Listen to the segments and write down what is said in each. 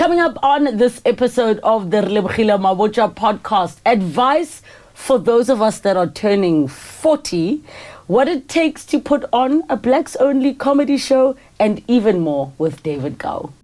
Coming up on this episode of the Relebogile Mabotja podcast, advice for those of us that are turning 40, what it takes to put on a blacks-only comedy show, and even more with David Gao.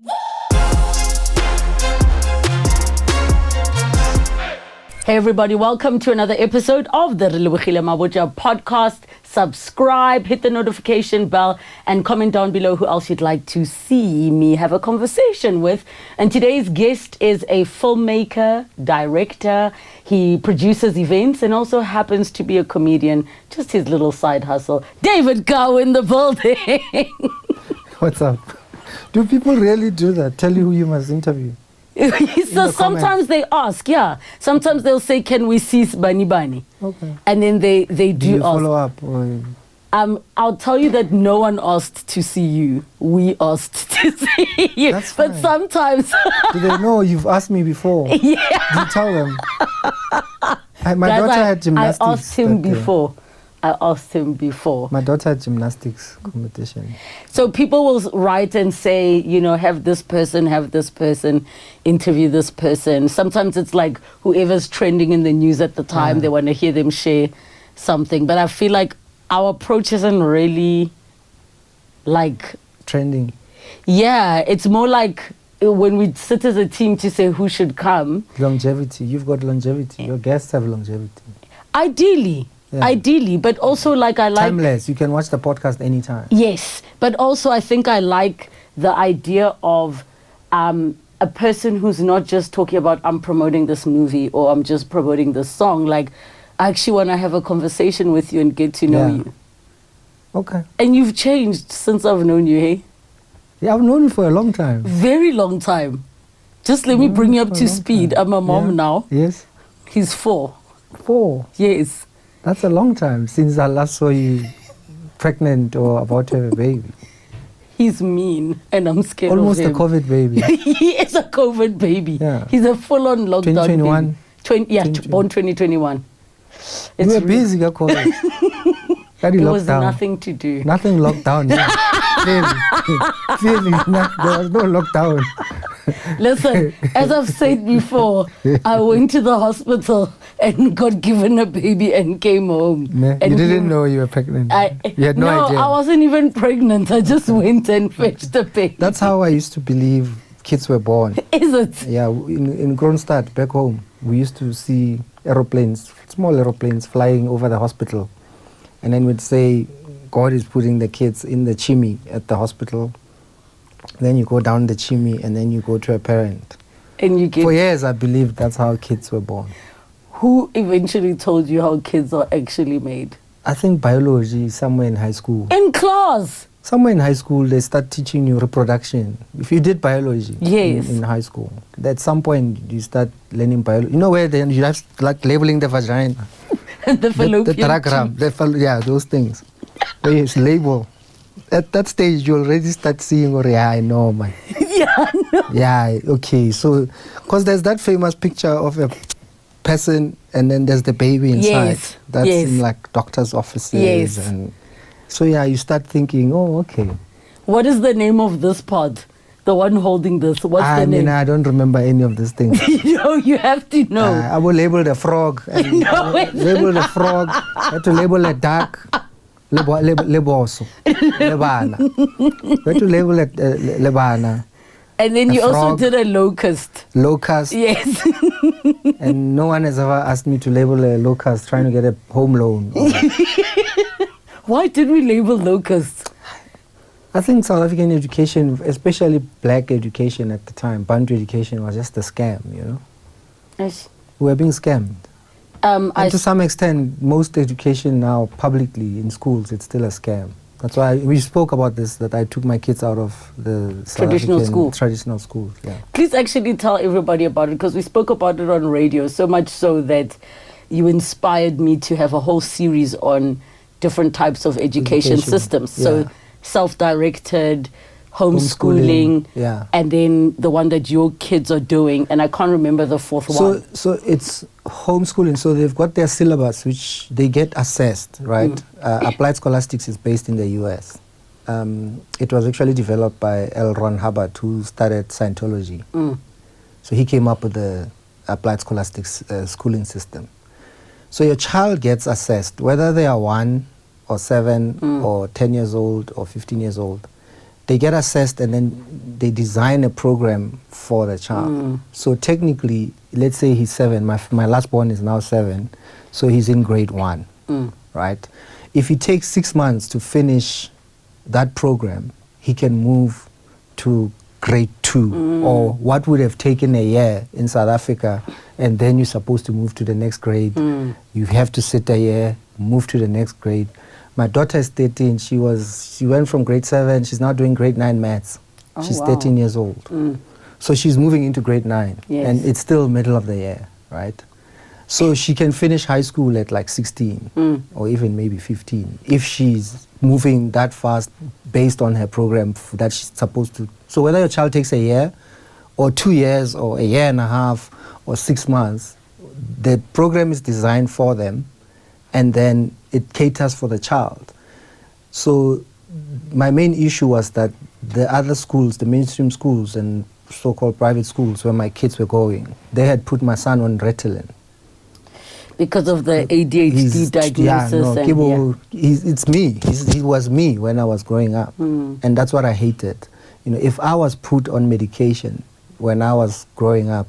Hey everybody, welcome to another episode of the Relebogile Mabotja podcast. Subscribe, hit the notification bell, and comment down below who else you'd like to see me have a conversation with. And today's guest is a filmmaker, director. He produces events and also happens to be a comedian. Just his little side hustle. David Gao in the building. What's up? Do people really do that? Tell you who you must interview? So sometimes they ask, yeah. Sometimes they'll say, "Can we see Bani Bani?" Okay. And then they do you ask. Follow up? Or... I'll tell you that no one asked to see you. We asked to see you. That's fine. But sometimes... Do they know you've asked me before? Yeah. Do you tell them? My Guys, daughter had gymnastics. I asked him before. My daughter had gymnastics competition. So people will write and say, you know, have this person, interview this person. Sometimes it's like whoever's trending in the news at the time, they want to hear them share something. But I feel like our approach isn't really like... Trending. Yeah, it's more like when we sit as a team to say who should come. Longevity. You've got longevity. Your guests have longevity. Ideally. Yeah. Ideally, but also like I like... Timeless. You can watch the podcast anytime. Yes, but also I think I like the idea of a person who's not just talking about I'm promoting this movie or I'm just promoting this song. Like, I actually want to have a conversation with you and get to know you. Okay. And you've changed since I've known you, hey? Yeah, I've known you for a long time. Very long time. Just let me bring you up to speed. I'm a mom now. Yes. He's 4. 4? Yes. That's a long time since I last saw you pregnant or about to have a baby. He's mean and I'm scared Almost of him. Almost a COVID baby. He is a COVID baby. Yeah. He's a full-on lockdown 2021. baby. Born 2021. You were busy, COVID. There was nothing to do. Nothing locked down. Yeah. Clearly, there was no lockdown. Listen, as I've said before, I went to the hospital and got given a baby and came home. And you didn't know you were pregnant? You had no idea? No, I wasn't even pregnant. I just went and fetched the baby. That's how I used to believe kids were born. Is it? Yeah, in Kronstadt, back home, we used to see aeroplanes, small aeroplanes flying over the hospital. And then we'd say, God is putting the kids in the chimney at the hospital. Then you go down the chimney and then you go to a parent. And you get... For years, I believed that's how kids were born. Who eventually told you how kids are actually made? I think biology, somewhere in high school. In class? Somewhere in high school, they start teaching you reproduction. If you did biology in high school, at some point you start learning biology. You know where then you have like labeling the vagina. The fallopian the diagram, those things. Where you label. At that stage, you already start seeing, I know, man. Yeah, okay. So, because there's that famous picture of a person and then there's the baby inside. That's in like doctor's offices. And so, you start thinking, okay. What is the name of this pod? The one holding this. What's the name? I don't remember any of these things. No, you have to know. I will label the frog. Label the frog. I have to label a duck. Leboso. Lebana. We have to label it Lebana. And then you also did a locust. Locust. Yes. And no one has ever asked me to label a locust trying to get a home loan. Why did we label locusts? I think South African education, especially black education at the time, Bantu education, was just a scam, you know? Yes. We were being scammed. And to some extent, most education now, publicly, in schools, it's still a scam. That's why we spoke about this, that I took my kids out of the traditional schools. Yeah. Please actually tell everybody about it, because we spoke about it on radio, so much so that you inspired me to have a whole series on different types of education systems. So self-directed, homeschooling, and then the one that your kids are doing, and I can't remember the fourth one. So it's homeschooling. So they've got their syllabus, which they get assessed, right? Applied Scholastics is based in the US. It was actually developed by L. Ron Hubbard, who started Scientology. So he came up with the applied scholastic schooling system. So your child gets assessed, whether they are 1 or 7 or 10 years old or 15 years old. They get assessed and then they design a program for the child. So technically, let's say he's 7, my last born is now 7, so he's in grade 1, right? If he takes 6 months to finish that program, he can move to grade 2, or what would have taken a year in South Africa, and then you're supposed to move to the next grade. You have to sit a year, move to the next grade. My daughter is 13. She went from grade 7. She's now doing grade 9 maths. Oh, she's wow. 13 years old. So she's moving into grade 9. Yes. And it's still middle of the year, right? So she can finish high school at like 16 or even maybe 15 if she's moving that fast based on her program that she's supposed to. So whether your child takes a year or 2 years or a year and a half or 6 months, the program is designed for them, and then it caters for the child. So my main issue was that the other schools, the mainstream schools and so-called private schools where my kids were going, they had put my son on Ritalin. Because of the ADHD diagnosis. It's me. He was me when I was growing up. And that's what I hated. You know, if I was put on medication when I was growing up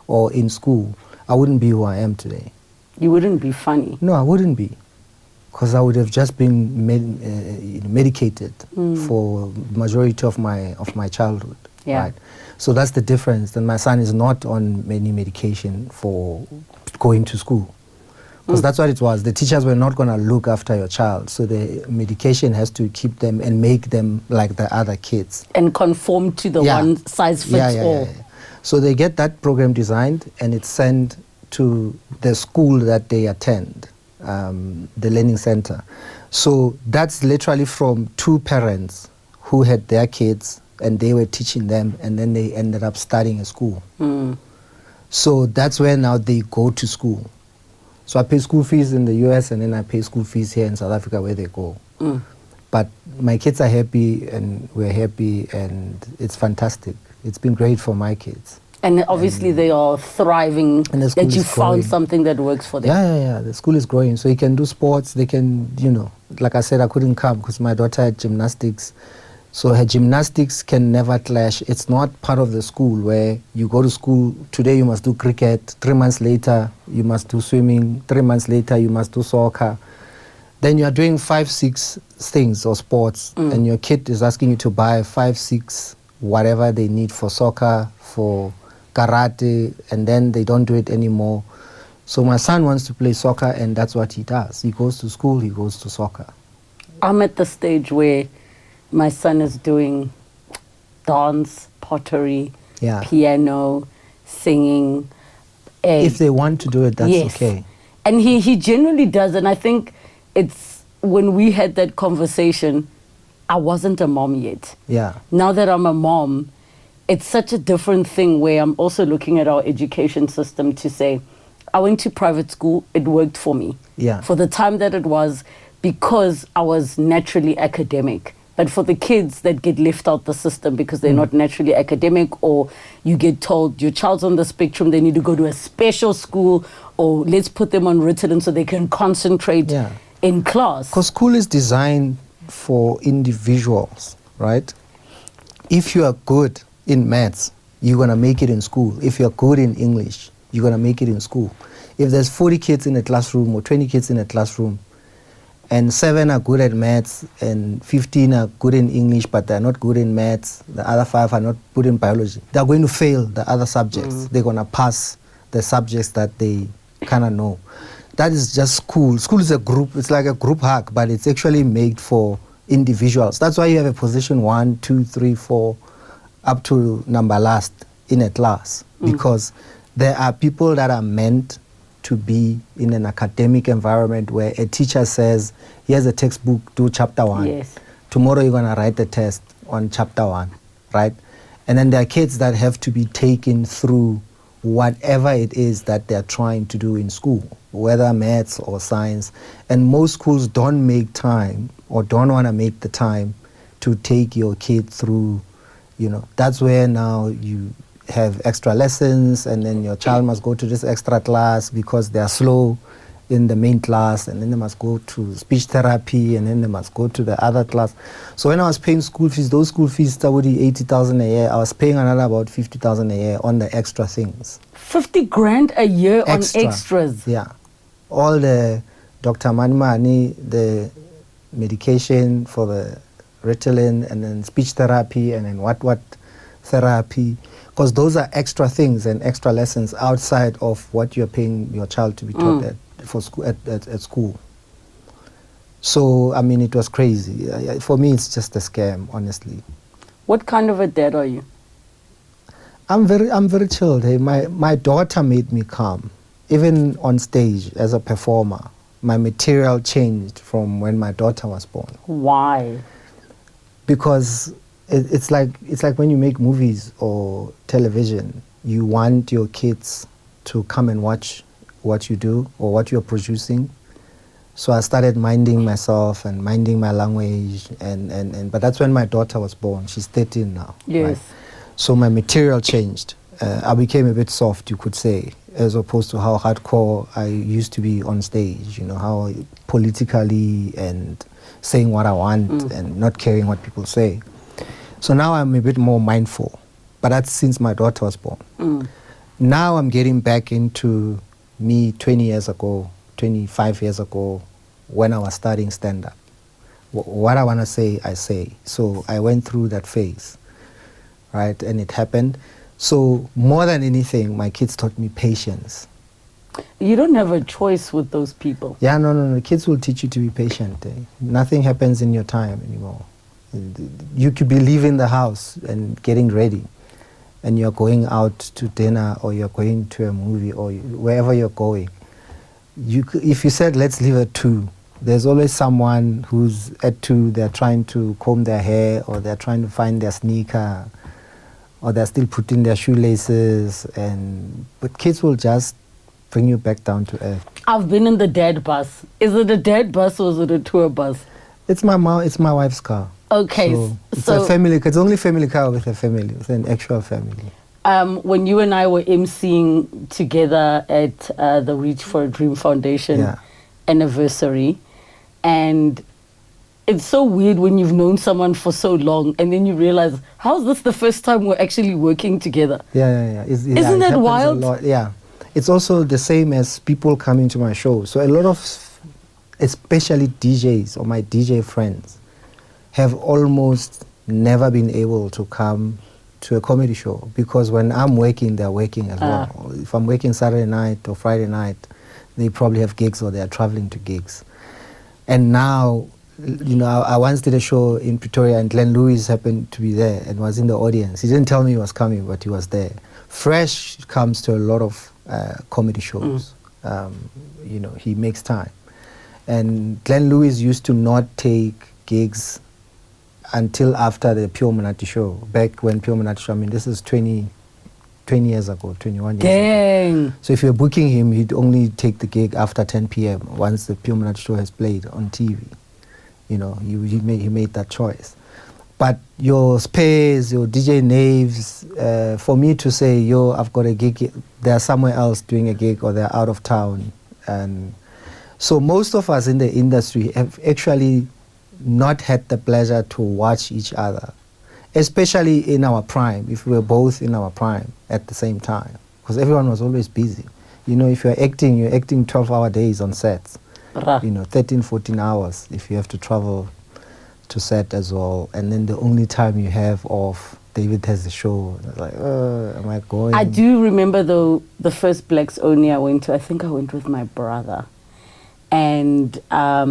or in school, I wouldn't be who I am today. You wouldn't be funny. No, I wouldn't be. Because I would have just been medicated for the majority of my childhood. Yeah. Right? So that's the difference. Then my son is not on any medication for going to school. Because that's what it was. The teachers were not going to look after your child. So the medication has to keep them and make them like the other kids. And conform to the one size fits all. So they get that program designed and it's sent to the school that they attend, the learning center. So that's literally from 2 parents who had their kids and they were teaching them, and then they ended up starting a school. So that's where now they go to school. So I pay school fees in the US and then I pay school fees here in South Africa where they go. But my kids are happy and we're happy and it's fantastic. It's been great for my kids. And obviously they are thriving, that you found something that works for them. Yeah. The school is growing. So you can do sports. They can, like I said, I couldn't come because my daughter had gymnastics. So her gymnastics can never clash. It's not part of the school where you go to school, today you must do cricket, 3 months later you must do swimming, 3 months later you must do soccer. Then you are doing 5, 6 things or sports and your kid is asking you to buy 5, 6 whatever they need for soccer, for karate, and then they don't do it anymore. So my son wants to play soccer and that's what he does. He goes to school, he goes to soccer. I'm at the stage where my son is doing dance, pottery, piano, singing. If they want to do it, that's okay. And he generally does. And I think it's when we had that conversation, I wasn't a mom yet. Yeah. Now that I'm a mom, it's such a different thing where I'm also looking at our education system to say, I went to private school, it worked for me. Yeah. For the time that it was, because I was naturally academic. But for the kids that get left out the system because they're not naturally academic, or you get told your child's on the spectrum, they need to go to a special school, or let's put them on Ritalin so they can concentrate in class. Because school is designed for individuals, right? If you are good in maths, you're going to make it in school. If you're good in English, you're going to make it in school. If there's 40 kids in a classroom or 20 kids in a classroom, and 7 are good at maths and 15 are good in English, but they're not good in maths, the other 5 are not good in biology, they're going to fail the other subjects. They're going to pass the subjects that they kind of know. That is just school. School is a group, it's like a group hug, but it's actually made for individuals. That's why you have a position 1, 2, 3, 4, up to number last in a class, because there are people that are meant to be in an academic environment where a teacher says, here's a textbook, do chapter 1. Yes. Tomorrow you're going to write the test on chapter 1, right? And then there are kids that have to be taken through whatever it is that they're trying to do in school, whether maths or science. And most schools don't make time or don't want to make the time to take your kid through, that's where now have extra lessons, and then your child must go to this extra class because they are slow in the main class, and then they must go to speech therapy, and then they must go to the other class. So when I was paying school fees, those school fees started 80,000 a year. I was paying another about 50,000 a year on the extra things. 50 grand a year Extra. on extras? Yeah. All the Dr. Manmani, the medication for the Ritalin, and then speech therapy, and then what therapy, because those are extra things and extra lessons outside of what you're paying your child to be taught at school. So, I mean, it was crazy. For me, it's just a scam, honestly. What kind of a dad are you? I'm very chilled. Hey, my daughter made me calm. Even on stage as a performer, my material changed from when my daughter was born. Why? Because it's like when you make movies or television, you want your kids to come and watch what you do or what you're producing. So I started minding myself and minding my language, but that's when my daughter was born. She's 13 now. Yes. Right? So my material changed. I became a bit soft, you could say, as opposed to how hardcore I used to be on stage, you know, how politically and saying what I want and not caring what people say. So now I'm a bit more mindful, but that's since my daughter was born. Now I'm getting back into me 20 years ago, 25 years ago, when I was starting stand-up. What I want to say, I say. So I went through that phase, right, and it happened. So more than anything, my kids taught me patience. You don't have a choice with those people. Yeah, no. Kids will teach you to be patient. Nothing happens in your time anymore. You could be leaving the house and getting ready, and you're going out to dinner or you're going to a movie or wherever you're going. If you said, let's leave at 2, there's always someone who's at 2, they're trying to comb their hair or they're trying to find their sneaker or they're still putting their shoelaces. But kids will just bring you back down to earth. I've been in the dad bus. Is it a dad bus or is it a tour bus? It's my wife's car. Okay. So it's a family. It's only family car with a family, with an actual family. When you and I were emceeing together at the Reach for a Dream Foundation anniversary, and it's so weird when you've known someone for so long and then you realize, how is this the first time we're actually working together? Yeah. Isn't that wild? Yeah. It's also the same as people coming to my show. So a lot of, especially DJs or my DJ friends, have almost never been able to come to a comedy show because when I'm working, they're working as well. If I'm working Saturday night or Friday night, they probably have gigs or they're traveling to gigs. And now, you know, I once did a show in Pretoria and Glenn Lewis happened to be there and was in the audience. He didn't tell me he was coming, but he was there. Fresh comes to a lot of comedy shows. You know, he makes time. And Glenn Lewis used to not take gigs until after the Pure Monate show. Back when Pure Monate show, I mean, this is 20 years ago, 21 years ago. So if you're booking him, he'd only take the gig after 10 p.m. once the Pure Monate show has played on TV. You know, he made that choice. But your Space, your DJ Naves, for me to say, yo, I've got a gig, they're somewhere else doing a gig or they're out of town. And so most of us in the industry have actually not had the pleasure to watch each other, especially in our prime, if we were both in our prime at the same time, because everyone was always busy. You know, if you're acting 12-hour days on sets, you know, 13, 14 hours if you have to travel to set as well. And then the only time you have off, David has the show. Like, am I going? I do remember, though, the first Blacks Only I went to, I think I went with my brother. And I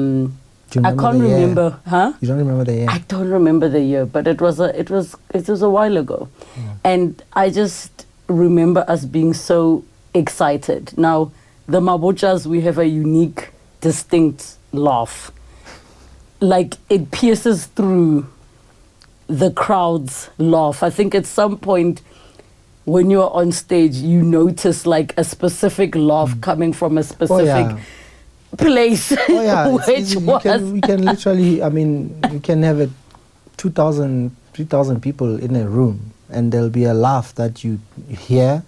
can't remember, huh? You don't remember the year? I don't remember the year, but it was a while ago. Yeah. And I just remember us being so excited. Now, the Mabotjas, we have a unique, distinct laugh. Like, it pierces through the crowd's laugh. I think at some point when you're on stage, you notice like a specific laugh coming from a specific place. We can literally, I mean, we can have 2,000, 3,000 people in a room and there'll be a laugh that you hear,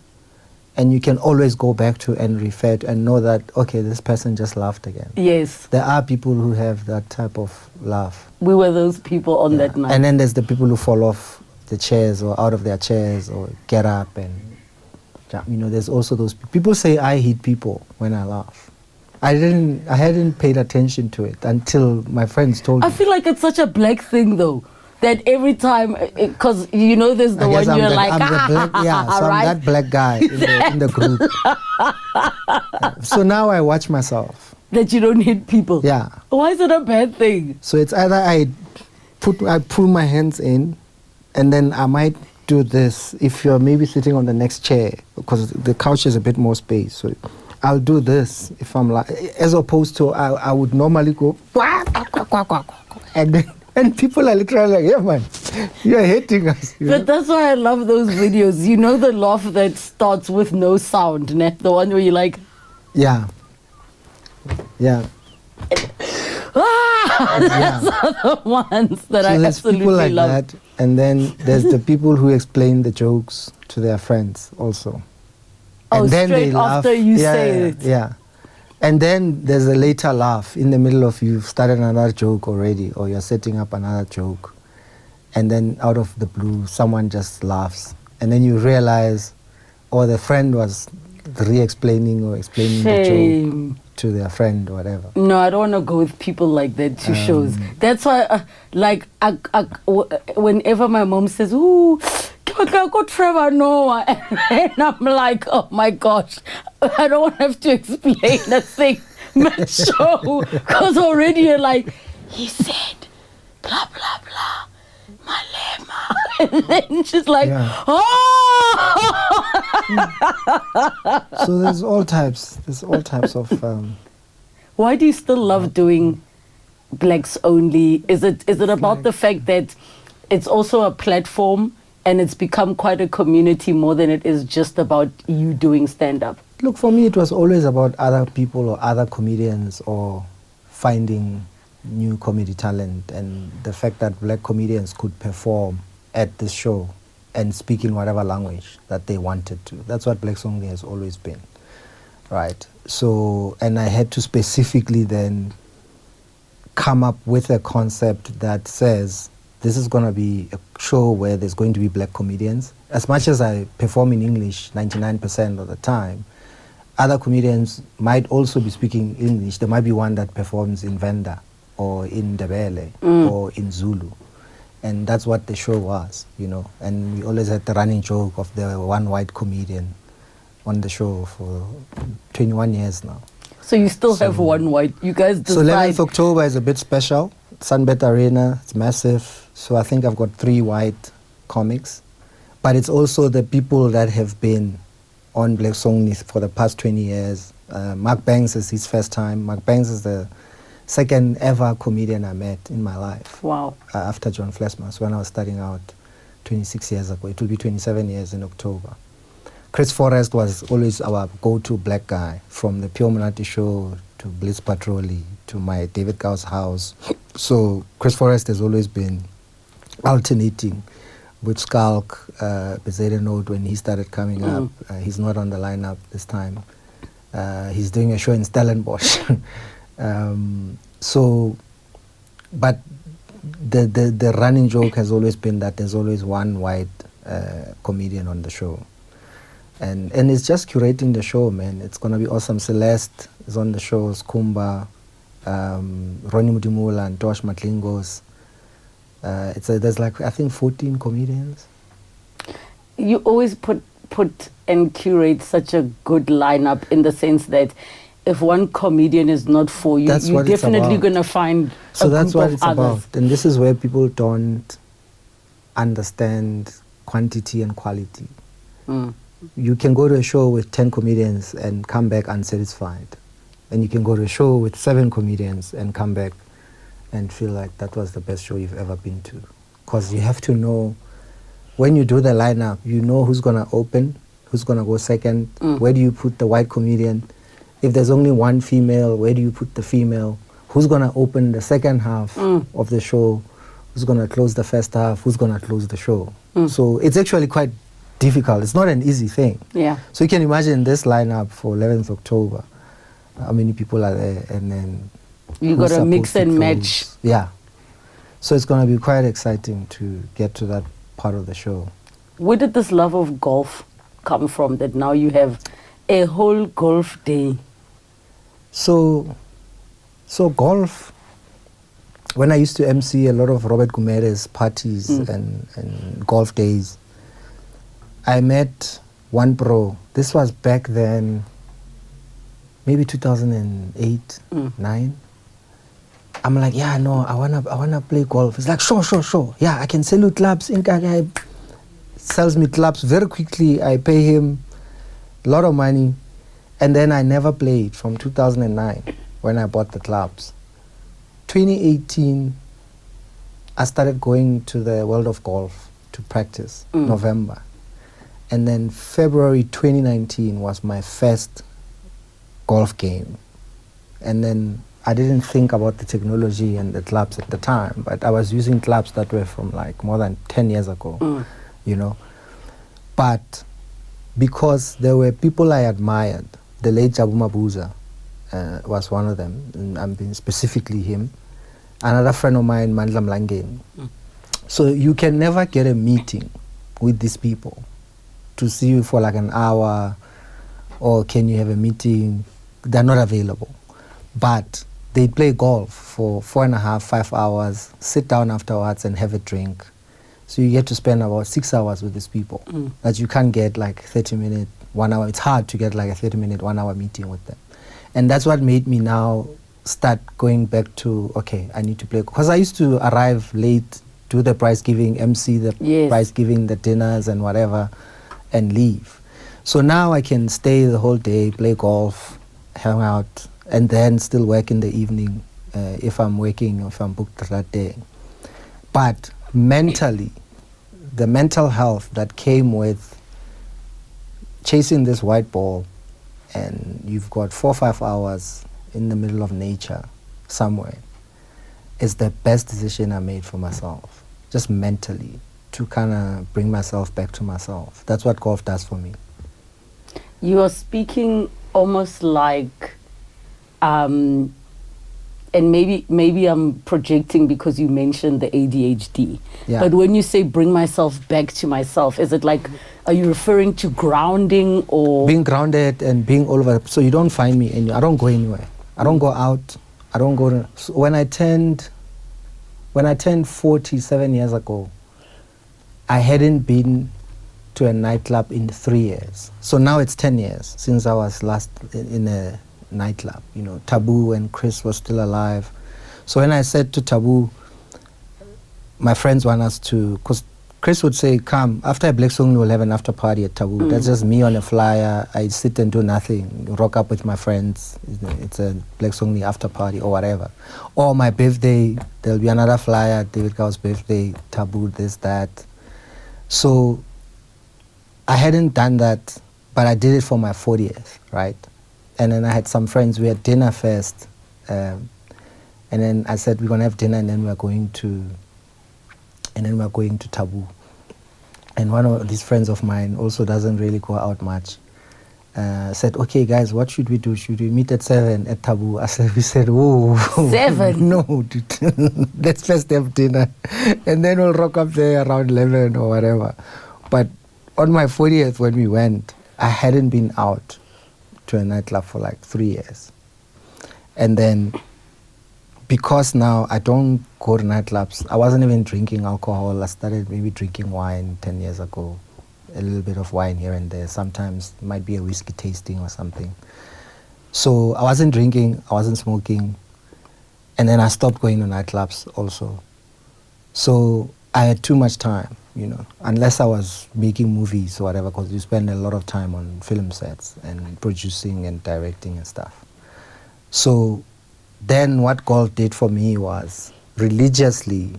and you can always go back to and refer to and know that, okay, this person just laughed again. Yes. There are people who have that type of laugh. We were those people on that night. And then there's the people who fall off the chairs or out of their chairs or get up, and there's also those people say I hit people when I laugh. I hadn't paid attention to it until my friends told me. I feel like it's such a black thing though, that every time, because there's the one you're like, I'm the black, so right? I'm that black guy in the group. So now I watch myself. That you don't hit people. Yeah. Why is it a bad thing? So it's either I pull my hands in, and then I might do this if you're maybe sitting on the next chair, because the couch is a bit more space. So I'll do this if I'm like, as opposed to I would normally go, and people are literally like, yeah, man, you're hitting us. But that's why I love those videos. The laugh that starts with no sound, the one where you're like, yeah. Those are the ones that I absolutely people like love. that, and then there's the people who explain the jokes to their friends also. Oh, and then straight they laugh. after you say it. Yeah. And then there's a later laugh in the middle of you've started another joke already, or you're setting up another joke, and then out of the blue, someone just laughs, and then you realize, the friend was re-explaining or explaining the joke to their friend or whatever. No, I don't want to go with people like that to shows. That's why, whenever my mom says, "Ooh, go Trevor Noah," and I'm like, "Oh my gosh, I don't have to explain a thing mid-show," because already you're like, "He said, blah blah blah, my lemma," and then she's like, "Oh." So there's all types of. Why do you still love doing Blacks Only? Is it about the fact that it's also a platform and it's become quite a community more than it is just about you doing stand-up? Look, for me, it was always about other people or other comedians or finding new comedy talent, and the fact that black comedians could perform at the show and speak in whatever language that they wanted to. That's what Blacks Only has always been, right? So, and I had to specifically then come up with a concept that says, this is going to be a show where there's going to be black comedians. As much as I perform in English 99% of the time, other comedians might also be speaking English. There might be one that performs in Venda or in Ndebele or in Zulu. And that's what the show was, And we always had the running joke of the one white comedian on the show for 21 years now. So you still have one white. You guys decide. So 11th October is a bit special. Sunbet Arena, it's massive. So I think I've got 3 white comics. But it's also the people that have been on Blacks Only for the past 20 years. Mark Banks is his first time. Mark Banks is the second ever comedian I met in my life. Wow. After John Flesmas, when I was starting out 26 years ago. It will be 27 years in October. Chris Forrest was always our go-to black guy, from the Pure Monate show to Blitz Patrolli to my David Gau's house. So Chris Forrest has always been alternating with Skalk, Bezede Note when he started coming up. He's not on the lineup this time. He's doing a show in Stellenbosch. But the running joke has always been that there's always one white comedian on the show. And it's just curating the show, man. It's going to be awesome. Celeste is on the show, Skumba, Ronnie Mudimula and Tosh Matlingos. There's I think 14 comedians. You always put and curate such a good lineup, in the sense that if one comedian is not for you, you're definitely going to find so a that's group what of it's others. about. And this is where people don't understand quantity and quality. You can go to a show with 10 comedians and come back unsatisfied. And you can go to a show with 7 comedians and come back and feel like that was the best show you've ever been to. Because you have to know, when you do the lineup, you know who's going to open, who's going to go second, where do you put the white comedian. If there's only one female, where do you put the female? Who's going to open the second half of the show? who's going to close the first half, who's going to close the show. So it's actually quite difficult. It's not an easy thing. Yeah. So you can imagine this lineup for 11th October, how many people are there, and then you got to mix and match. Yeah. So it's going to be quite exciting to get to that part of the show. Where did this love of golf come from that now you have a whole golf day? So golf, when I used to MC a lot of Robert Gumere's parties and golf days, I met one pro. This was back then, maybe 2008, 9. I'm like, yeah, no, I wanna play golf. It's like, sure. Yeah, I can sell you clubs. Guy sells me clubs very quickly. I pay him a lot of money. And then I never played from 2009 when I bought the clubs. 2018, I started going to the World of Golf to practice, November. And then February 2019 was my first golf game. And then I didn't think about the technology and the clubs at the time, but I was using clubs that were from like more than 10 years ago, you know. But because there were people I admired, the late Jabu Mabuza was one of them, and I mean specifically him. Another friend of mine, Mandla Mlangeni. So you can never get a meeting with these people to see you for like an hour, or can you have a meeting? They're not available. But they play golf for 4.5, 5 hours, sit down afterwards and have a drink. So you get to spend about 6 hours with these people that you can't get like 30-minute, 1 hour. It's hard to get like a 30-minute, 1 hour meeting with them. And that's what made me now start going back to, okay, I need to play. Because I used to arrive late, do the prize giving, MC the prize giving, the dinners and whatever, and leave. So now I can stay the whole day, play golf, hang out, and then still work in the evening if I'm working or if I'm booked that day. But mentally, the mental health that came with chasing this white ball, and you've got 4 or 5 hours in the middle of nature somewhere, is the best decision I made for myself, just mentally, to kind of bring myself back to myself. That's what golf does for me. You are speaking almost like, and maybe I'm projecting because you mentioned the ADHD. Yeah. But when you say bring myself back to myself, is it like, are you referring to grounding or? Being grounded and being all over. So you don't find me anywhere. I don't go anywhere. I don't go out. I don't go to, so when I turned 47 years ago, I hadn't been to a nightclub in 3 years. So now it's 10 years since I was last in a nightclub. You know, Taboo and Chris was still alive. So when I said to Taboo, my friends want us to, because Chris would say, come, after a Black Song, we'll have an after party at Taboo. That's just me on a flyer. I sit and do nothing, rock up with my friends. It's a Black Song after party or whatever. Or my birthday, there'll be another flyer, David Cow's birthday, Taboo, this, that. So I hadn't done that, but I did it for my 40th, right? And then I had some friends, we had dinner first. And then I said, we're gonna have dinner and then we're going to Taboo. And one of these friends of mine also doesn't really go out much. Said, okay guys, what should we do? Should we meet at 7 at Taboo? We said, whoa. 7? No, dude. Let's first have dinner. And then we'll rock up there around 11 or whatever. But on my 40th when we went, I hadn't been out to a nightclub for like 3 years. And then because now I don't go to nightclubs, I wasn't even drinking alcohol. I started maybe drinking wine 10 years ago, a little bit of wine here and there. Sometimes it might be a whiskey tasting or something. So I wasn't drinking, I wasn't smoking, and then I stopped going to nightclubs also. So I had too much time, you know, unless I was making movies or whatever, because you spend a lot of time on film sets and producing and directing and stuff. So then what golf did for me was religiously,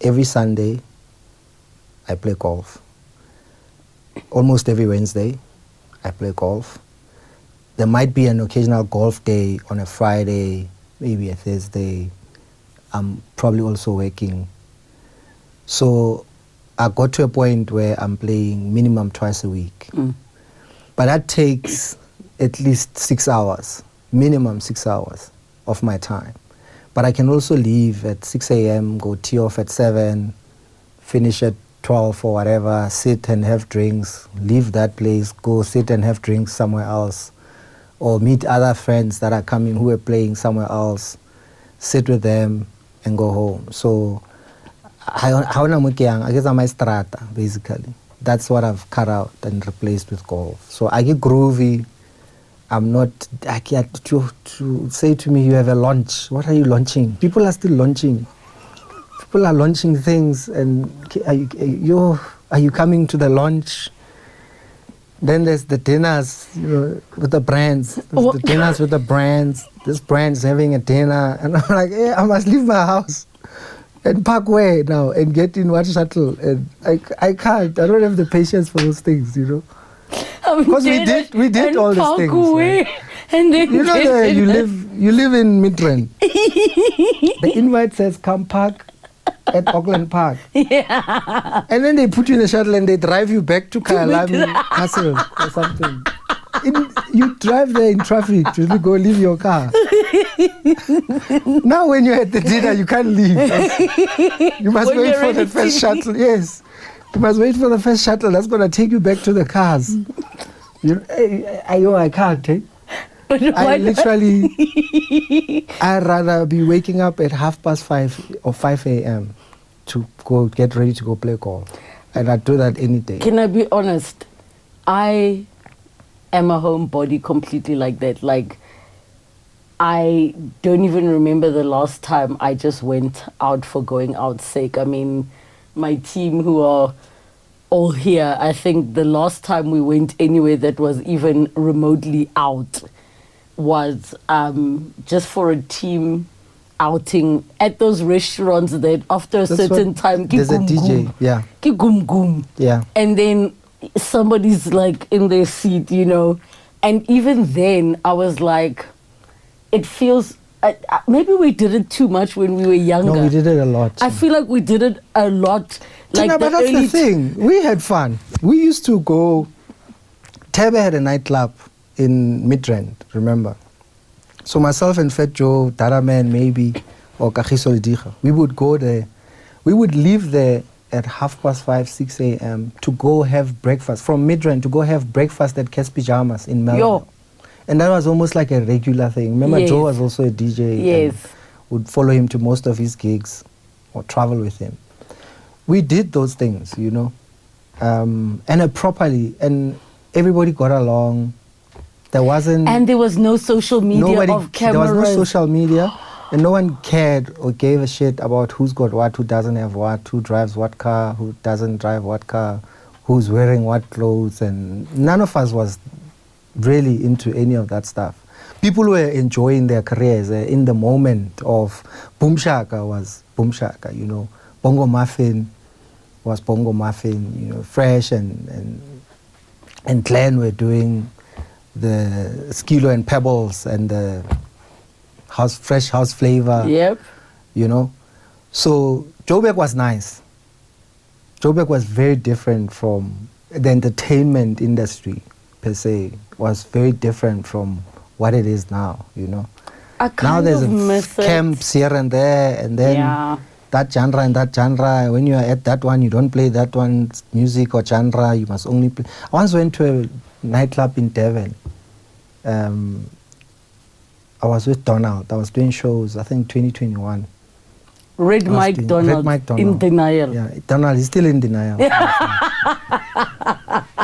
every Sunday, I play golf. Almost every Wednesday, I play golf. There might be an occasional golf day on a Friday, maybe a Thursday. I'm probably also working. So I got to a point where I'm playing minimum twice a week. But that takes at least 6 hours, minimum 6 hours of my time. But I can also leave at 6 a.m., go tee off at 7, finish at 12 or whatever, sit and have drinks, leave that place, go sit and have drinks somewhere else, or meet other friends that are coming who are playing somewhere else, sit with them and go home. So I guess I'm a strata, basically. That's what I've cut out and replaced with golf. So I get groovy. I'm not, I can't to say to me, you have a launch. What are you launching? People are still launching. People are launching things, and are you coming to the launch? Then there's the dinners, with the brands. There's the dinners with the brands. This brand's having a dinner, and I'm like, hey, I must leave my house and park way now and get in one shuttle. And I can't. I don't have the patience for those things, Because we did all these things. Right? And then you live in Midrand. The invite says come park at Auckland Park. Yeah. And then they put you in a shuttle and they drive you back to Kyalami Castle or something. You drive there in traffic to go leave your car. Now when you're at the dinner, you can't leave. You must wait for the first shuttle. Yes. You must wait for the first shuttle. That's going to take you back to the cars. I can't. I'd rather be waking up at 5:30 or 5 a.m. to go get ready to go play golf. And I do that any day. Can I be honest? I am a homebody completely like that. Like, I don't even remember the last time I just went out for going out's sake. I mean, my team who are all here, I think the last time we went anywhere that was even remotely out was just for a team outing at those restaurants that after a certain time, there's a DJ, yeah. Yeah. And then somebody's like in their seat, and even then I was like, it feels, maybe we did it too much when we were younger. No, we did it a lot. I feel like we did it a lot. Like but that's the thing. We had fun. We used to go, Tebe had a nightclub in Midrand, remember? So myself and Fat Joe, Daraman maybe, or Kagiso Lidiga, we would go there. We would leave there at 5:30, 6 a.m. to go have breakfast. From Midrand to go have breakfast at Kes Pyjamas in Melbourne. And that was almost like a regular thing. Remember, yes. Joe was also a DJ. Yes. And would follow him to most of his gigs or travel with him. We did those things, and properly, and everybody got along. There wasn't... And there was no social media of cameras. There was no social media, and no one cared or gave a shit about who's got what, who doesn't have what, who drives what car, who doesn't drive what car, who's wearing what clothes, and none of us was really into any of that stuff. People were enjoying their careers in the moment of Boom Shaka was Boom Shaka, Bongo Muffin was Bongo Muffin, Fresh and Glenn were doing the Skilo and Pebbles and the fresh house flavor. Yep. So Joburg was nice. Joburg was very different from the entertainment industry per se, was very different from what it is now, Now there's camps here and there, and then that genre and that genre. When you are at that one, you don't play that one's music or genre. You must only play. I once went to a nightclub in Devon. I was with Donald. I was doing shows, I think 2021. Red Mike Donald in denial. Yeah, Donald is still in denial.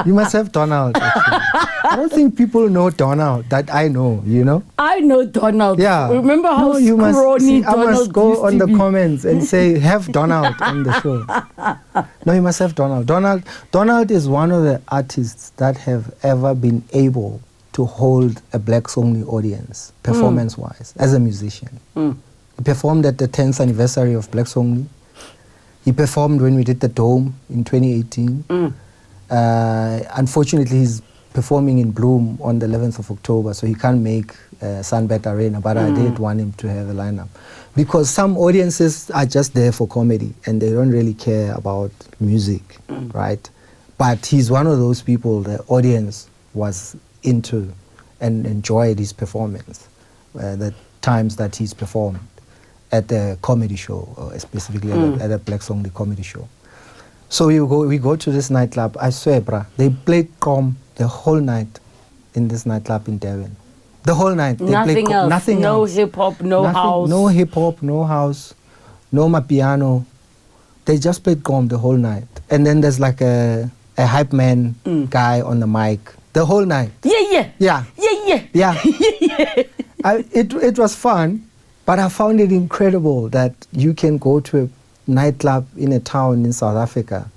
You must have Donald, actually. I don't think people know Donald that I know, I know Donald. Yeah. Remember how scrawny Donald I must go on the be. comments and say, have Donald on the show. No, you must have Donald. Donald is one of the artists that have ever been able to hold a blacks-only audience, performance-wise, as a musician. He performed at the 10th anniversary of Blacks Only. He performed when we did the Dome in 2018. Unfortunately, his performing in Bloom on the 11th of October, so he can't make Sunbet Arena, but I did want him to have a lineup. Because some audiences are just there for comedy and they don't really care about music, right? But he's one of those people the audience was into and enjoyed his performance, the times that he's performed at the comedy show, or specifically at a Black Song, the comedy show. So we go to this nightclub. I swear, bruh, they played Kom the whole night in this nightclub in Devon. The whole night. They Nothing played else. Nothing no else. hip hop, no Nothing, house. No hip hop, no house, no piano. They just played Kom the whole night. And then there's like a hype man guy on the mic the whole night. Yeah. It was fun, but I found it incredible that you can go to a nightclub in a town in South Africa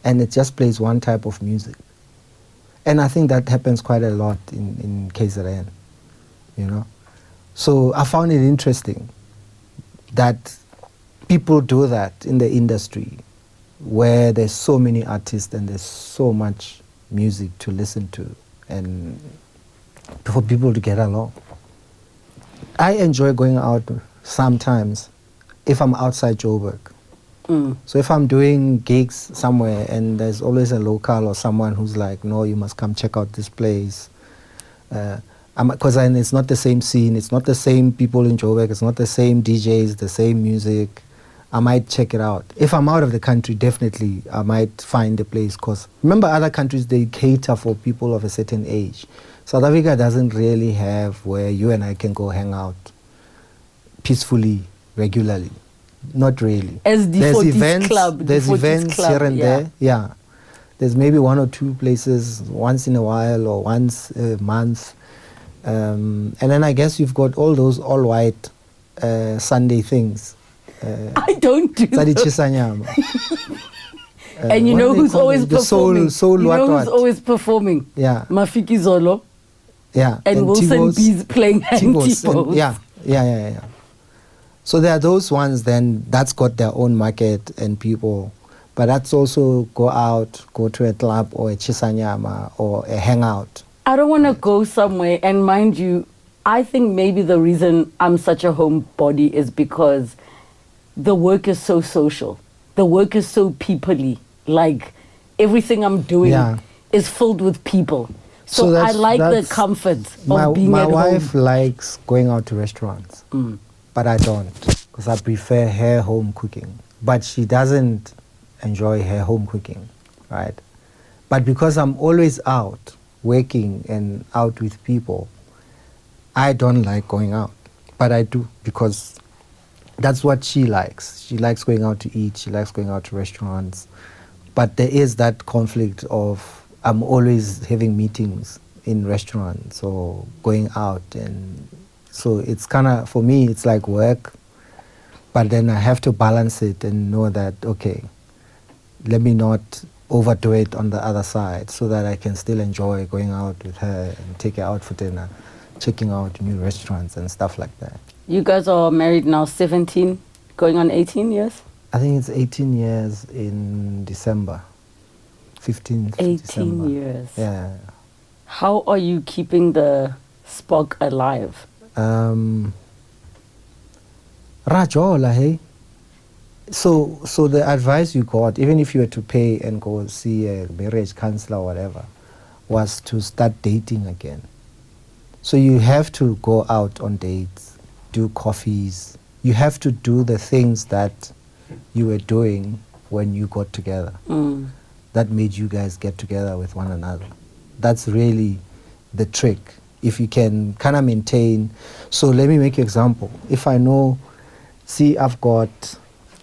and it just plays one type of music. And I think that happens quite a lot in KZN, you know. So I found it interesting that people do that in the industry where there's so many artists and there's so much music to listen to and for people to get along. I enjoy going out sometimes if I'm outside Joburg. So if I'm doing gigs somewhere and there's always a local or someone who's like, no, you must come check out this place. Because it's not the same scene, it's not the same people in Joburg, it's not the same DJs, the same music. I might check it out. If I'm out of the country, definitely I might find a place. Because remember, other countries, they cater for people of a certain age. South Africa doesn't really have where you and I can go hang out peacefully, regularly. Not really. As the there's 40s events, club. There's events club, here and there. Yeah. There's maybe one or two places once in a while or once a month. And then I guess you've got all those all-white Sunday things. I don't do those. And you know who's always performing? Soul you know what? Who's always performing? Yeah. Mafiki Zolo. Yeah. And Wilson B's playing T-Boss. T-Boss. Yeah. So there are those ones then that's got their own market and people. But that's also go to a club or a Chisanyama or a hangout. I don't want to go somewhere, and mind you, I think maybe the reason I'm such a homebody is because the work is so social. The work is so people-y. Like, everything I'm doing is filled with people. So I like the comfort of being at home. My wife likes going out to restaurants, but I don't, because I prefer her home cooking. But she doesn't enjoy her home cooking, right? But because I'm always out, working and out with people, I don't like going out. But I do, because that's what she likes. She likes going out to eat. She likes going out to restaurants. But there is that conflict of I'm always having meetings in restaurants or going out. And so it's kind of, for me, it's like work. But then I have to balance it and know that, okay, let me not overdo it on the other side so that I can still enjoy going out with her and take her out for dinner, checking out new restaurants and stuff like that. You guys are married now 17, going on 18 years? I think it's 18 years in December. 15th 18 December. years. Yeah. How are you keeping the spark alive? Rajola, hey? So the advice you got, even if you were to pay and go see a marriage counselor or whatever, was to start dating again. So you have to go out on dates, do coffees. You have to do the things that you were doing when you got together. That made you guys get together with one another. That's really the trick. If you can kind of maintain. So let me make an example. If I know,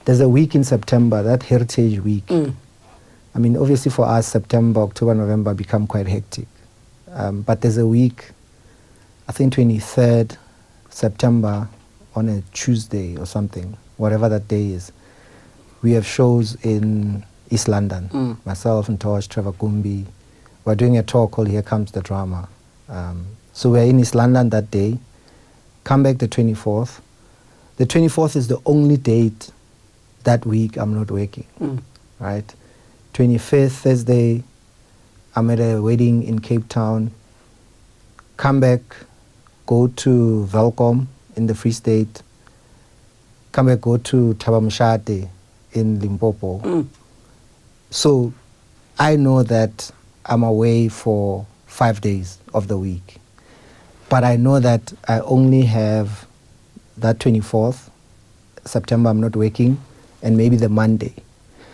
there's a week in September, that Heritage Week. I mean, obviously for us, September, October, November become quite hectic. But there's a week, I think 23rd September, on a Tuesday or something, whatever that day is. We have shows in East London. Myself and Tosh, Trevor Gumbi. We're doing a tour called Here Comes the Drama. So we're in East London that day. Come back the 24th. The 24th is the only date that week I'm not working, right? 25th, Thursday, I'm at a wedding in Cape Town. Come back, go to Welkom in the Free State. Come back, go to Monate in Limpopo. So I know that I'm away for 5 days of the week. But I know that I only have that 24th September, I'm not working, and maybe the Monday.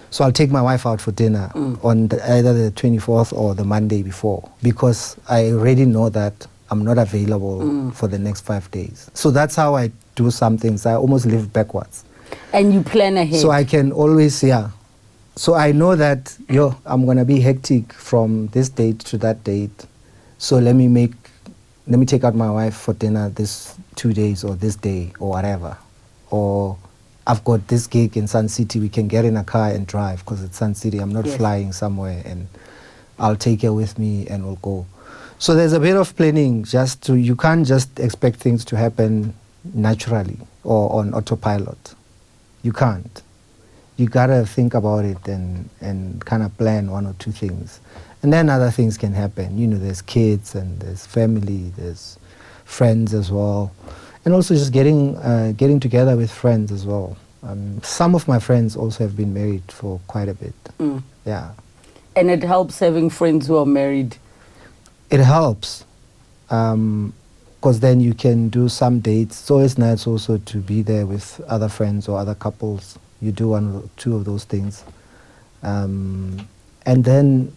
So I'll take my wife out for dinner on either the 24th or the Monday before, because I already know that I'm not available for the next 5 days. So that's how I do some things. I almost live backwards. And you plan ahead. So I can always, So I know that, I'm going to be hectic from this date to that date. So let me take out my wife for dinner this 2 days or this day or whatever. Or I've got this gig in Sun City. We can get in a car and drive because it's Sun City. I'm not flying somewhere, and I'll take her with me and we'll go. So there's a bit of planning. You can't just expect things to happen naturally or on autopilot. You can't. You gotta think about it and kind of plan one or two things. And then other things can happen. There's kids and there's family, there's friends as well. And also just getting together with friends as well. Some of my friends also have been married for quite a bit. Yeah. And it helps having friends who are married. It helps. Because then you can do some dates. It's always nice also to be there with other friends or other couples. You do one or two of those things. And then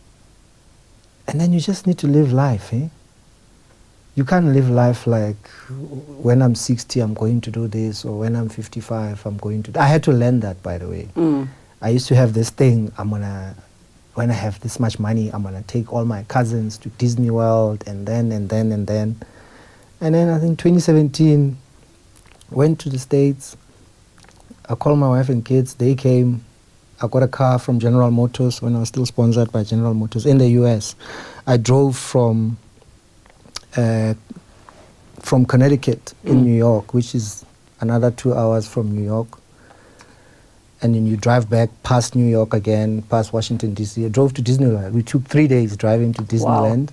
you just need to live life, eh? You can't live life like, when I'm 60, I'm going to do this, or when I'm 55, I'm going to... I had to learn that, by the way. I used to have this thing, when I have this much money, I'm going to take all my cousins to Disney World, and then. And then I think 2017, went to the States. I called my wife and kids, they came. I got a car from General Motors when I was still sponsored by General Motors in the US. I drove from Connecticut in New York, which is another 2 hours from New York. And then you drive back past New York again, past Washington, D.C. I drove to Disneyland. We took 3 days driving to Disneyland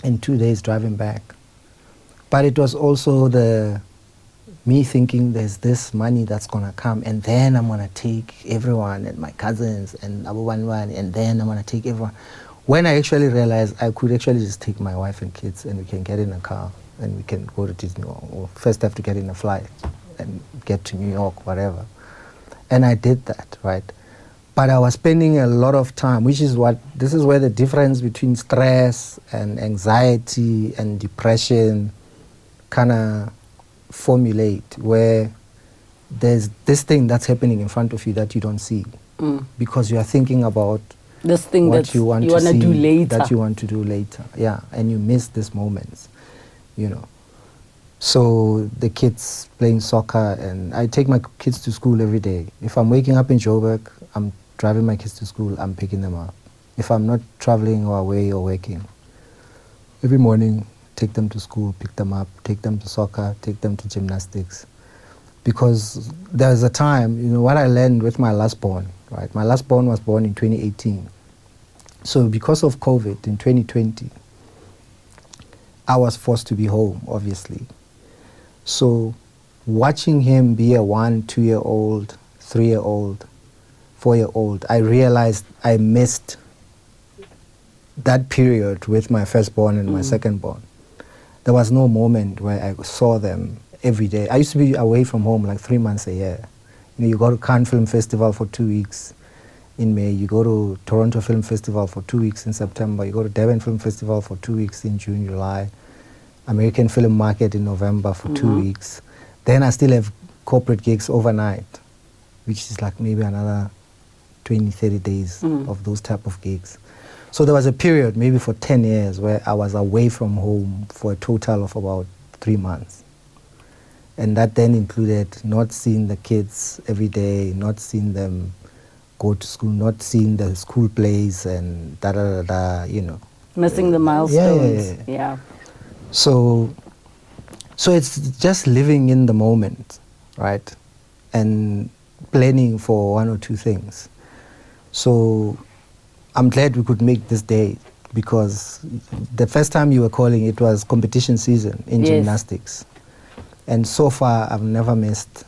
and 2 days driving back. But it was also me thinking there's this money that's going to come, and then I'm going to take everyone and my cousins and Abu Wanwan, and then I'm going to take everyone. When I actually realized I could actually just take my wife and kids and we can get in a car and we can go to Disney, or first have to get in a flight and get to New York, whatever. And I did that, right? But I was spending a lot of time, this is where the difference between stress and anxiety and depression kind of formulate, where there's this thing that's happening in front of you that you don't see because you are thinking about this thing that you want to do later. That you want to do later, and you miss these moments, So the kids playing soccer, and I take my kids to school every day. If I'm waking up in Joburg, I'm driving my kids to school, I'm picking them up. If I'm not traveling or away or working, every morning, take them to school, pick them up, take them to soccer, take them to gymnastics. Because there's a time, what I learned with my last born, right? My last born was born in 2018. So because of COVID in 2020, I was forced to be home, obviously. So watching him be a 1, 2-year-old, 3-year-old, 4-year-old, I realized I missed that period with my firstborn and my secondborn. There was no moment where I saw them every day. I used to be away from home like 3 months a year. You go to Cannes Film Festival for 2 weeks in May. You go to Toronto Film Festival for 2 weeks in September. You go to Durban Film Festival for 2 weeks in June, July. American Film Market in November for 2 weeks. Then I still have corporate gigs overnight, which is like maybe another 20, 30 days of those type of gigs. So there was a period, maybe for 10 years, where I was away from home for a total of about 3 months. And that then included not seeing the kids every day, not seeing them go to school, not seeing the school plays and Missing the milestones. Yeah. So it's just living in the moment, right? And planning for one or two things. So I'm glad we could make this day because the first time you were calling, it was competition season in gymnastics. And so far, I've never missed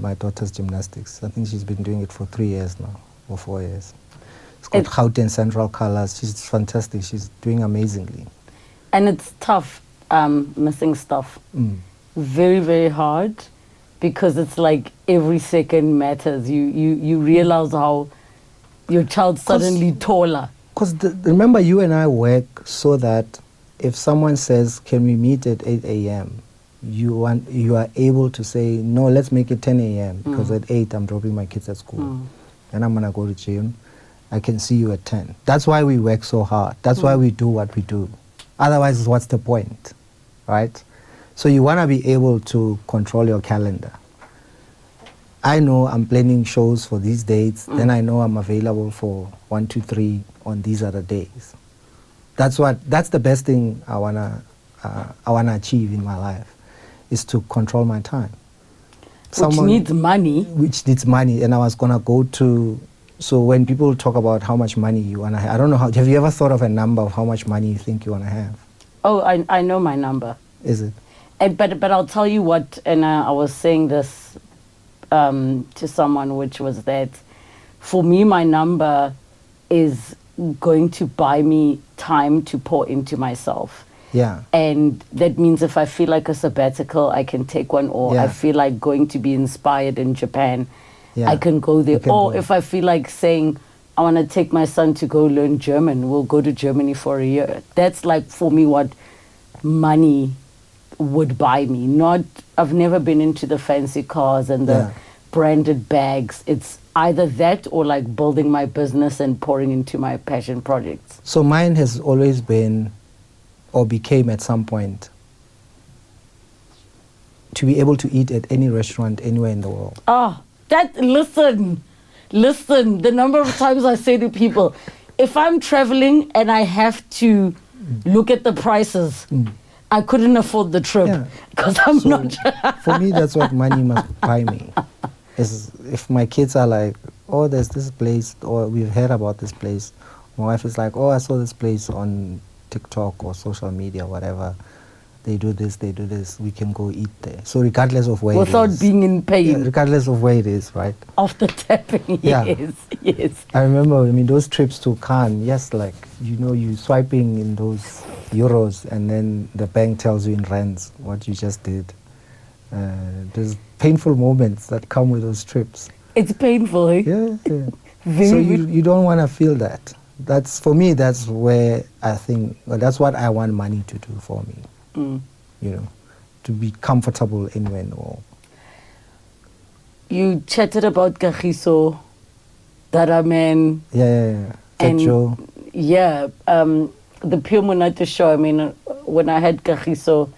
my daughter's gymnastics. I think she's been doing it for 3 years now, or 4 years. It's got Gauteng Central colors. She's fantastic. She's doing amazingly. And it's tough, missing stuff. Very, very hard, because it's like every second matters. You realize how your child's suddenly taller. Because remember, you and I work so that if someone says, can we meet at 8 a.m., you are able to say, no, let's make it 10 a.m. because at 8 I'm dropping my kids at school. And I'm going to go to gym. I can see you at 10. That's why we work so hard. That's why we do what we do. Otherwise, what's the point, right? So you want to be able to control your calendar. I know I'm planning shows for these dates. Then I know I'm available for 1, 2, 3 on these other days. That's the best thing I wanna achieve in my life, is to control my time. Which needs money. Which needs money. And I was gonna go to, so when people talk about how much money you wanna have, I don't know, have you ever thought of a number of how much money you think you wanna have? Oh, I know my number. Is it? But I'll tell you what, and I was saying this to someone, which was that for me, my number is going to buy me time to pour into myself. Yeah. And that means if I feel like a sabbatical, I can take one, or I feel like going to be inspired in Japan, I can go there. Or if I feel like saying, I want to take my son to go learn German, we'll go to Germany for a year. That's like, for me, what money would buy me. I've never been into the fancy cars and the branded bags. It's either that or like building my business and pouring into my passion projects. So mine has always been, or became at some point, to be able to eat at any restaurant anywhere in the world. Listen, the number of times I say to people, if I'm traveling and I have to look at the prices, I couldn't afford the trip because I'm not. For me, that's what money must buy me. Is if my kids are like, oh, there's this place, or we've heard about this place. My wife is like, oh, I saw this place on TikTok or social media, whatever. They do this, we can go eat there. So regardless of where without it is. Being in pain. Regardless of where it is, right? After tapping, yes. I remember, those trips to Cannes, yes, like, you swiping in those euros and then the bank tells you in rands what you just did. There's painful moments that come with those trips. It's painful, eh? Yeah. So you don't want to feel that. That's, for me, that's where I think, that's what I want money to do for me. To be comfortable anywhere in the world. You chatted about Kagiso, Daraman. Yeah. Joe. Yeah, the Pure Monate show, when I had Kagiso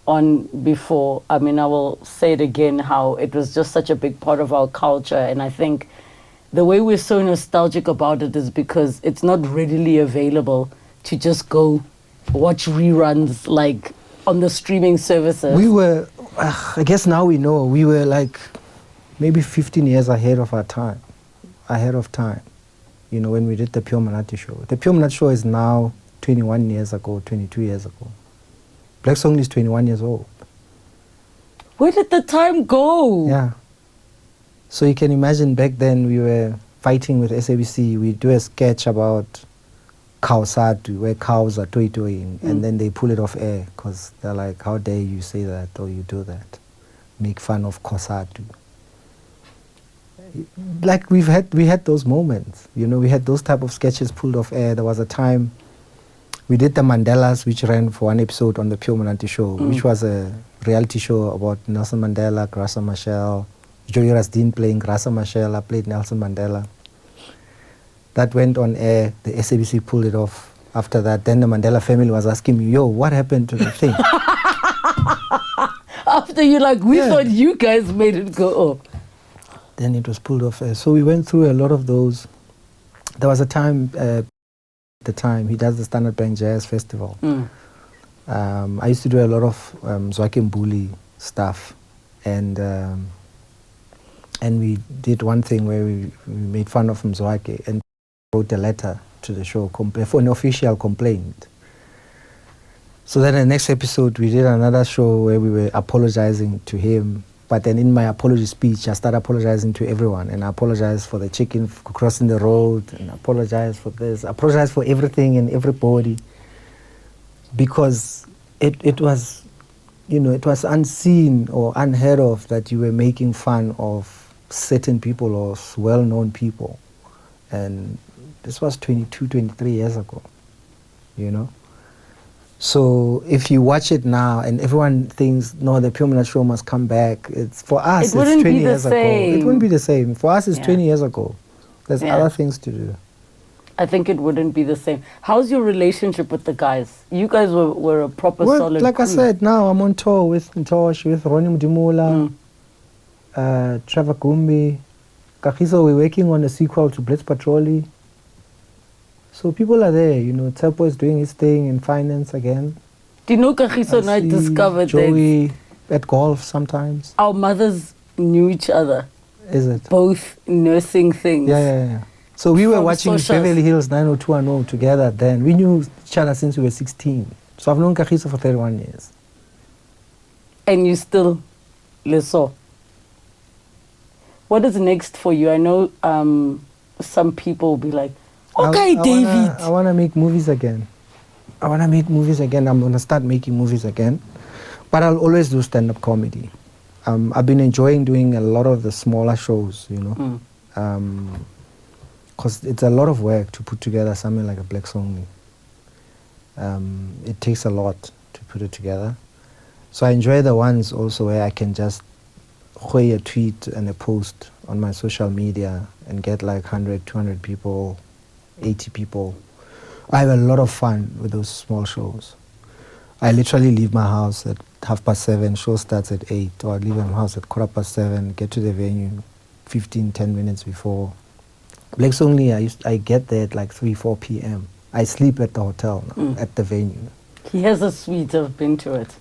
on before, I will say it again, how it was just such a big part of our culture. And I think the way we're so nostalgic about it is because it's not readily available to just go watch reruns like on the streaming services. We were, I guess now we know, we were like maybe 15 years ahead of time, when we did the Pure Monate show. The Pure Monate show is now 21 years ago, 22 years ago. Black Song is 21 years old. Where did the time go? Yeah. So you can imagine back then we were fighting with SABC. We do a sketch about Kausatu, where cows are toy-toying, and then they pull it off air because they're like, how dare you say that or you do that? Make fun of Kosatu. Like we had those moments, we had those type of sketches pulled off air. There was a time we did the Mandelas, which ran for one episode on the Pure Monate show, which was a reality show about Nelson Mandela, Graça Machel, Joey Rasdin playing Graça Machel. I played Nelson Mandela. That went on air. The SABC pulled it off. After that, then the Mandela family was asking me, yo, what happened to the thing? After we thought you guys made it go off. Then it was pulled off air. So we went through a lot of those. There was a time, he does the Standard Bank Jazz Festival. I used to do a lot of Zwaki Mbuli stuff. And we did one thing where we made fun of Mzwaki and wrote a letter to the show for an official complaint. So then the next episode, we did another show where we were apologizing to him. But then in my apology speech, I started apologizing to everyone. And I apologized for the chicken crossing the road, and I apologized for this. I apologized for everything and everybody. Because it was, it was unseen or unheard of that you were making fun of certain people or well-known people. And this was 22, 23 years ago, So if you watch it now and everyone thinks, no, the Pure Monate show must come back, for us, it's 20 years ago. It wouldn't be the same. For us, it's 20 years ago. There's other things to do. I think it wouldn't be the same. How's your relationship with the guys? You guys were a proper solid like crew. I said, now I'm on tour with Ntosh, with Ronnie Mudimula, Trevor Gumbi. Kagiso, we're working on a sequel to Blitz Patrolli. So people are there, Tsepo is doing his thing in finance again. Do you know Kagiso and I discovered Joey that at golf sometimes. Our mothers knew each other. Is it? Both nursing things. Yeah. So we were watching Beverly Hills 90210 together then. We knew each other since we were 16. So I've known Kagiso for 31 years. And you still leso. What is next for you? I know some people will be like, okay, David. I want to make movies again. I'm going to start making movies again. But I'll always do stand-up comedy. I've been enjoying doing a lot of the smaller shows, because it's a lot of work to put together something like a Black Song. It takes a lot to put it together. So I enjoy the ones also where I can just a tweet and a post on my social media and get like 100, 200 people, 80 people. I have a lot of fun with those small shows. I literally leave my house at 7:30, show starts at 8, or I leave my house at 7:15, get to the venue 15, 10 minutes before. Blacks Only, I get there at like 3, 4 p.m. I sleep at the hotel now, at the venue. He has a suite, I've been to it.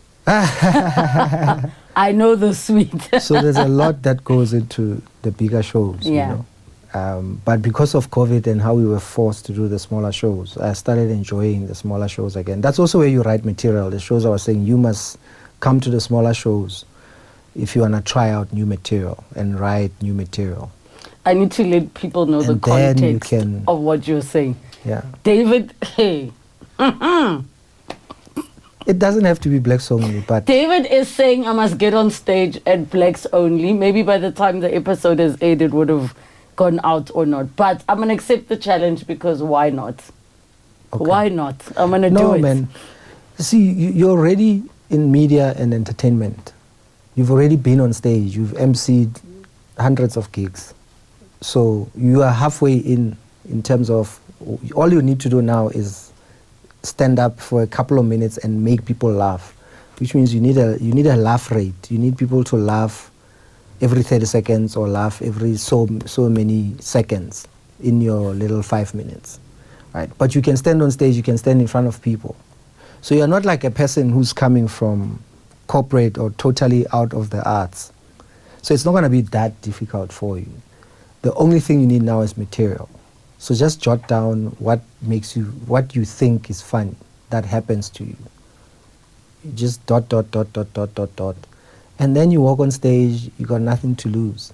I know the suite. So there's a lot that goes into the bigger shows, But because of COVID and how we were forced to do the smaller shows, I started enjoying the smaller shows again. That's also where you write material. The shows I was saying, you must come to the smaller shows if you want to try out new material and write new material. I need to let people know the context of what you're saying. Yeah. David, hey. It doesn't have to be Blacks Only, but... David is saying I must get on stage at Blacks Only. Maybe by the time the episode is aired, it would have gone out or not. But I'm going to accept the challenge because why not? Okay. Why not? I'm going to do it. No, man. See, you're already in media and entertainment. You've already been on stage. You've emceed hundreds of gigs. So you are halfway in terms of... All you need to do now is stand up for a couple of minutes and make people laugh, which means you need a laugh rate. You need people to laugh every 30 seconds or laugh every so many seconds in your little 5 minutes, right? But you can stand on stage, you can stand in front of people. So you're not like a person who's coming from corporate or totally out of the arts. So it's not going to be that difficult for you. The only thing you need now is material. So just jot down what you think is funny that happens to you. You just dot. And then you walk on stage, you got nothing to lose.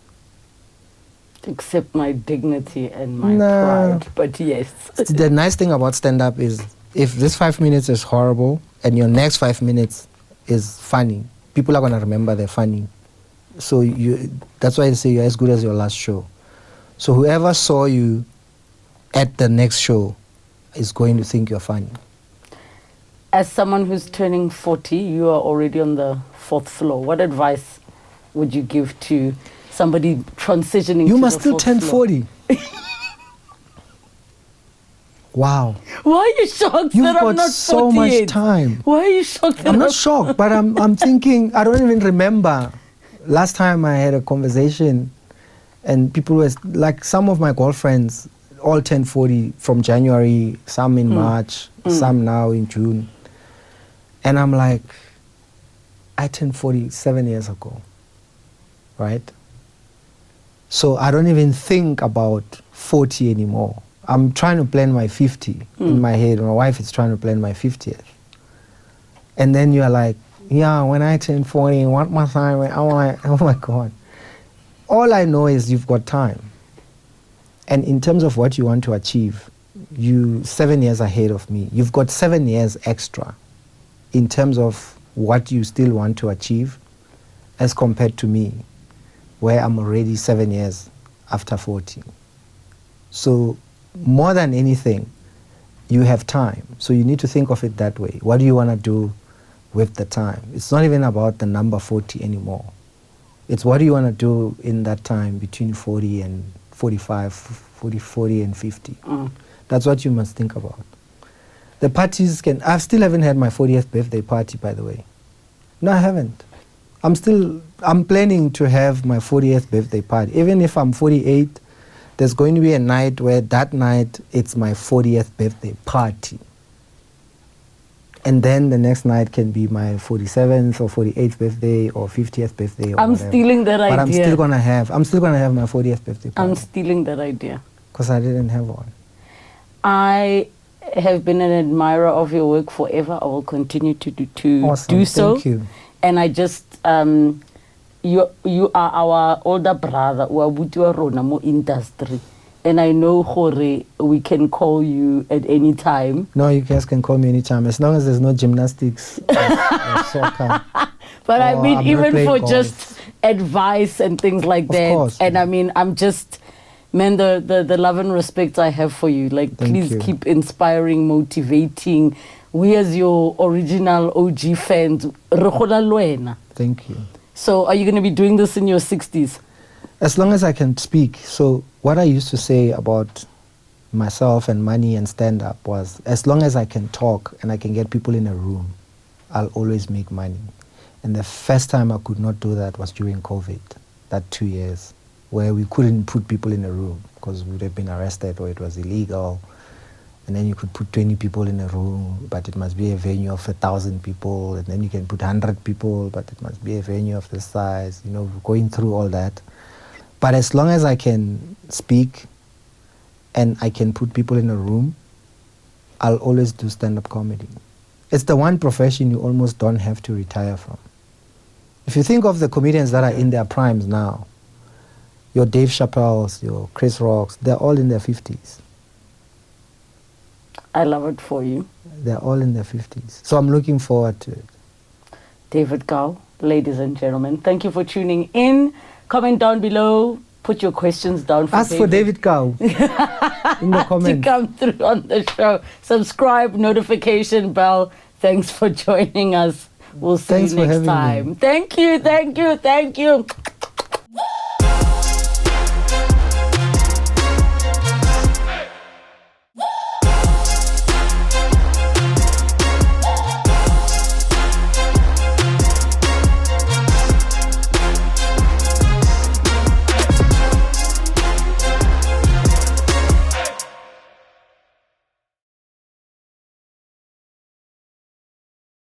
Except my dignity and my pride, but yes. The nice thing about stand-up is if this 5 minutes is horrible and your next 5 minutes is funny, people are going to remember they're funny. So that's why I say you're as good as your last show. So whoever saw you at the next show is going to think you're funny. As someone who's turning 40, you are already on the 4th floor. What advice would you give to somebody transitioning you to must the still 4th turn floor? 40. Wow. Why are you shocked You've that I'm got not 48? so much time. Why are you shocked that I'm not shocked, but I'm thinking, I don't even remember. Last time I had a conversation and people were, like some of my girlfriends, all turned 40 from January, some in March, some now in June. And I'm like, I turned 40 7 years ago, right? So I don't even think about 40 anymore. I'm trying to plan my 50 in my head. My wife is trying to plan my 50th. And then you're like, yeah, when I turn 40, what must I? I'm like, oh my God. All I know is you've got time. And in terms of what you want to achieve, you 7 years ahead of me. You've got 7 years extra in terms of what you still want to achieve as compared to me, where I'm already 7 years after 40. So more than anything, you have time. So you need to think of it that way. What do you want to do with the time? It's not even about the number 40 anymore. It's what do you want to do in that time between 40 and 45, 40 and 50. That's what you must think about. The parties I still haven't had my 40th birthday party, by the way. No, I haven't. I'm planning to have my 40th birthday party. Even if I'm 48, there's going to be a night where that night it's my 40th birthday party. And then the next night can be my 47th or 48th birthday or 50th birthday or I'm whatever. stealing that idea. But I'm still gonna have my 40th birthday party. I'm stealing that idea. Because I didn't have one. I have been an admirer of your work forever. I will continue to Awesome. do so. Thank you. And I just you are our older brother, mo industry. And I know, Jorge, we can call you at any time. No, you guys can call me anytime, as long as there's no gymnastics or soccer. But I mean, I'm even for golf. Just advice and things like that. Of course. And I mean, I'm just, man, the love and respect I have for you. Like, Thank please you. keep inspiring, motivating. We as your original OG fans, re kgola le wena. Thank you. So are you going to be doing this in your 60s? As long as I can speak. So what I used to say about myself and money and stand-up was, as long as I can talk and I can get people in a room, I'll always make money. And the first time I could not do that was during COVID, that 2 years, where we couldn't put people in a room because we would have been arrested or it was illegal. And then you could put 20 people in a room, but it must be a venue of 1,000 people. And then you can put 100 people, but it must be a venue of this size, you know, going through all that. But as long as I can speak and I can put people in a room, I'll always do stand-up comedy. It's the one profession you almost don't have to retire from. If you think of the comedians that are in their primes now, your Dave Chappelle's, your Chris Rock's, they're all in their 50s. I love it for you. They're all in their 50s. So I'm looking forward to it. David Gao, ladies and gentlemen, thank you for tuning in. Comment down below. Put your questions down for Ask for David Gao in the comments. To come through on the show. Subscribe, notification bell. Thanks for joining us. We'll see Thanks you for next having time. me. Thank you, thank you, thank you.